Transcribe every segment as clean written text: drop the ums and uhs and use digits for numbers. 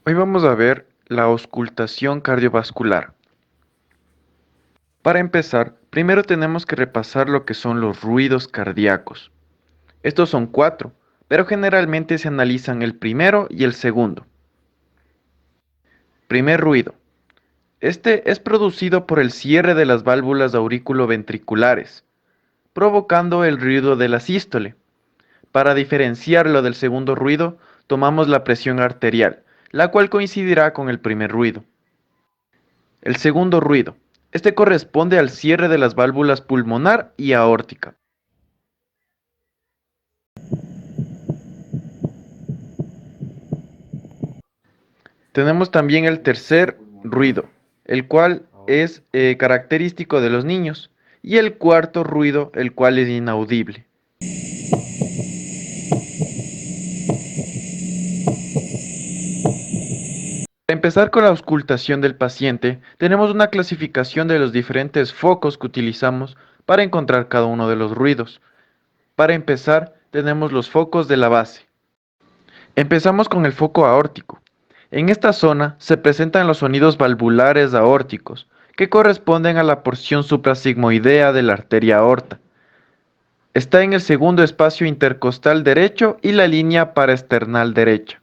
Hoy vamos a ver la auscultación cardiovascular. Para empezar, primero tenemos que repasar lo que son los ruidos cardíacos. Estos son 4, pero generalmente se analizan el primero y el segundo. Primer ruido. Este es producido por el cierre de las válvulas auriculoventriculares, provocando el ruido de la sístole. Para diferenciarlo del segundo ruido, tomamos la presión arterial, la cual coincidirá con el primer ruido. El segundo ruido. Este corresponde al cierre de las válvulas pulmonar y aórtica. Tenemos también el tercer ruido, el cual es característico de los niños, y el cuarto ruido, el cual es inaudible. Para empezar con la auscultación del paciente, tenemos una clasificación de los diferentes focos que utilizamos para encontrar cada uno de los ruidos. Para empezar, tenemos los focos de la base. Empezamos con el foco aórtico. En esta zona se presentan los sonidos valvulares aórticos, que corresponden a la porción suprasigmoidea de la arteria aorta. Está en el segundo espacio intercostal derecho y la línea paraesternal derecha.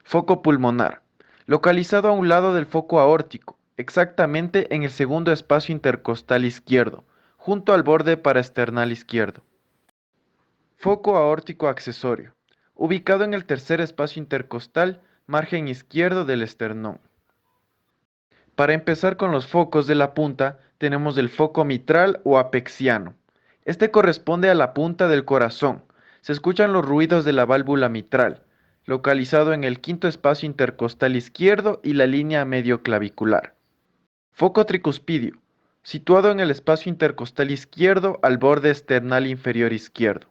Foco pulmonar, localizado a un lado del foco aórtico, exactamente en el segundo espacio intercostal izquierdo, junto al borde paraesternal izquierdo. Foco aórtico accesorio, ubicado en el tercer espacio intercostal, margen izquierdo del esternón. Para empezar con los focos de la punta, tenemos el foco mitral o apexiano. Este corresponde a la punta del corazón. Se escuchan los ruidos de la válvula mitral, localizado en el quinto espacio intercostal izquierdo y la línea medioclavicular. Foco tricuspidio, situado en el espacio intercostal izquierdo al borde esternal inferior izquierdo.